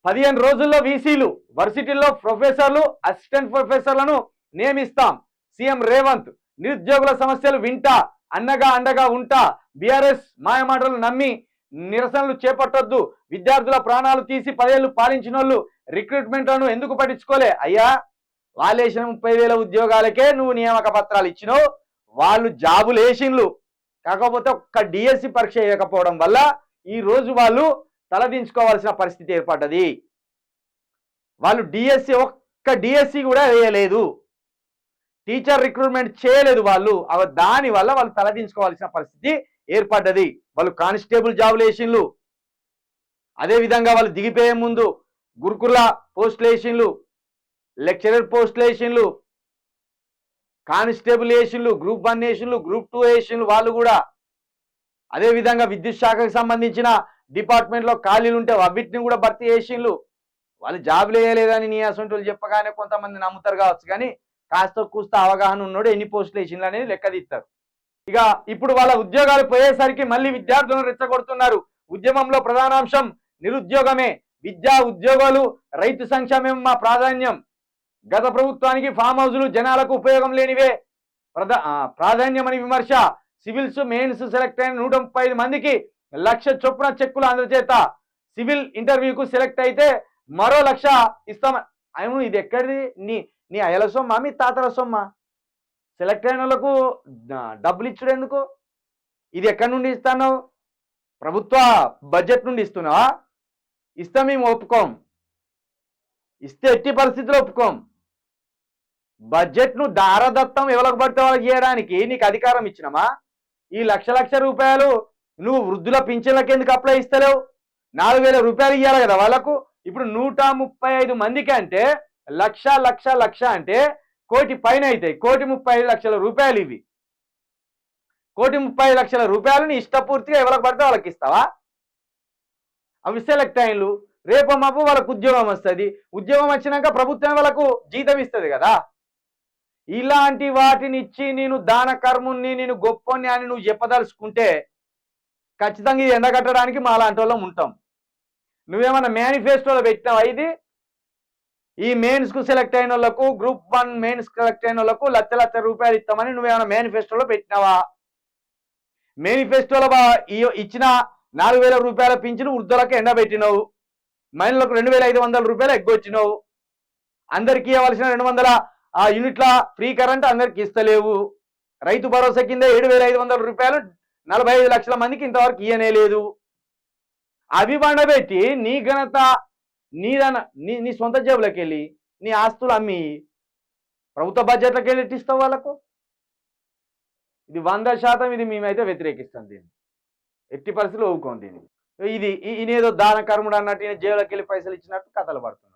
15 రోజుల్లో వీసీలు, వర్సిటీల్లో ప్రొఫెసర్లు, assistant ప్రొఫెసర్లను నియమిస్తాం. CM Revanth నిరుద్యోగుల సమస్యలు వింటా, అన్నగా అండగా ఉంటా. బీఆర్ఎస్ మాయమాటలు నమ్మి నిరసనలు చేపట్టొద్దు. విద్యార్థుల ప్రాణాలు తీసి 10 ఏళ్లు పాలించినోళ్ళు రిక్రూట్మెంట్లను ఎందుకు పట్టించుకోలే? అయ్యా, వాళ్ళేసిన 30,000 ఉద్యోగాలకే నువ్వు నియామక పత్రాలు ఇచ్చినావు. వాళ్ళు జాబులు వేసిండ్లు, కాకపోతే ఒక్క డిఎస్సి పరీక్ష వేయకపోవడం వల్ల ఈ రోజు వాళ్ళు తలదించుకోవాల్సిన పరిస్థితి ఏర్పడ్డది. వాళ్ళు ఒక్క డిఎస్సి కూడా వేయలేదు, టీచర్ రిక్రూట్మెంట్ చేయలేదు. వాళ్ళు దాని వల్ల వాళ్ళు తలదించుకోవాల్సిన పరిస్థితి ఏర్పడ్డది. వాళ్ళు కానిస్టేబుల్ జాబులు వేసిండ్లు, అదేవిధంగా వాళ్ళు దిగిపోయే ముందు గురుకుల పోస్టులు వేసిండ్లు, లెక్చరర్ పోస్టులు వేసిండ్లు, కానిస్టేబుల్ వేసిండ్లు, గ్రూప్ 1 వేసిండ్లు, గ్రూప్ 2 వేసిండ్లు వాళ్ళు కూడా. అదేవిధంగా విద్యుత్ శాఖకు సంబంధించిన డిపార్ట్మెంట్లో ఖాళీలు ఉంటే అవిటిని కూడా భర్తీ చేసిండ్లు. వాళ్ళు జాబులు వేయలేదని నీ అసంటోళ్ళు చెప్పగానే కొంతమంది నమ్ముతారు కావచ్చు, కానీ కాస్త కూస్త అవగాహన ఉన్నోడు ఎన్ని పోస్టులు వేసిండ్లు అనేది లెక్కదిస్తారు. ఇక ఇప్పుడు వాళ్ళ ఉద్యోగాలు పోయేసరికి మళ్ళీ విద్యార్థులను రెచ్చగొడుతున్నారు. ఉద్యమంలో ప్రధానాంశం నిరుద్యోగమే, విద్యా ఉద్యోగాలు, రైతు సంక్షేమం మా ప్రాధాన్యం. గత ప్రభుత్వానికి ఫామ్ హౌజులు జనాలకు ఉపయోగం లేనివే ప్రాధాన్యమని విమర్శ. సివిల్స్ మెయిన్స్ సెలెక్ట్ అయిన 135 మందికి 1,00,000 చొప్పున చెక్కులు అందజేత. సివిల్ ఇంటర్వ్యూకు సెలెక్ట్ అయితే మరో 1,00,000 ఇస్తామని. అవును, ఇది ఎక్కడిది? నీ నీ అయల సొమ్మ, మీ తాతల సొమ్మ? సెలెక్ట్ అయిన వాళ్ళకు డబ్బులు ఇచ్చుడు ఎందుకు? ఇది ఎక్కడి నుండి ఇస్తాను? ప్రభుత్వ బడ్జెట్ నుండి ఇస్తున్నావా? ఇస్తే మేము ఒప్పుకోం, ఇస్తే ఎట్టి పరిస్థితుల్లో ఒప్పుకోం. బడ్జెట్ను దారదత్తం ఎవరికి పడితే వాళ్ళకి చేయడానికి నీకు అధికారం ఇచ్చినామా? ఈ లక్ష రూపాయలు నువ్వు వృద్ధుల పింఛన్లకు ఎందుకు అప్లై ఇస్తలేవు? 4,000 రూపాయలు ఇవ్వాలి కదా వాళ్ళకు. ఇప్పుడు 135 మందికి అంటే లక్ష అంటే 1,00,000 పైన అవుతాయి. 1,35,00,000 రూపాయలు ఇవి. 1,35,00,000 రూపాయలు నీ ఇష్టపూర్తిగా ఎవరికి పడితే వాళ్ళకి ఇస్తావా? అవి సెలెక్ట్ అయిన్లు, రేపు మాపు వాళ్ళకు ఉద్యోగం వస్తుంది. ఉద్యోగం వచ్చినాక ప్రభుత్వం వాళ్ళకు జీతం ఇస్తుంది కదా. ఇలాంటి వాటిని ఇచ్చి నేను దాన కర్ముని, నేను గొప్పని అని నువ్వు చెప్పదలుచుకుంటే ఖచ్చితంగా ఇది ఎండగట్టడానికి మా లాంటి వాళ్ళం ఉంటాం. నువ్వేమన్నా మేనిఫెస్టోలో పెట్టినావా? ఇది ఈ మెయిన్స్కు సెలెక్ట్ అయిన వాళ్ళకు, గ్రూప్ 1 మెయిన్స్ సెలెక్ట్ అయిన వాళ్ళకు 1,00,000 రూపాయలు ఇస్తామని నువ్వేమన్నా మేనిఫెస్టోలో పెట్టినావా? మేనిఫెస్టోలో ఇచ్చిన 4,000 రూపాయల పింఛను వృద్ధులకు ఎండబెట్టినావు, మహిళలకు 2,500 రూపాయలు ఎగ్గొచ్చినావు, అందరికీ ఇవ్వాల్సిన 200 యూనిట్ల ఫ్రీ కరెంట్ అందరికి ఇస్తలేవు, రైతు భరోసా కింద 7,500 రూపాయలు 45 లక్షల మందికి ఇంతవరకు ఇయ్యనే లేదు. అవి బండబెట్టి నీ ఘనత నీ సొంత జేబులోకి వెళ్ళి నీ ఆస్తులు అమ్మి ప్రభుత్వ బడ్జెట్లోకి వెళ్ళి ఇస్తావు వాళ్ళకు. ఇది 100% ఇది మేమైతే వ్యతిరేకిస్తాం. దీన్ని ఎట్టి పరిస్థితులు ఒప్పుకోం. దీన్ని ఇది ఈయనేదో దాన కర్ముడు అన్నట్టు జేబులోకి వెళ్ళి పైసలు ఇచ్చినట్టు కథలు పడుతుంది.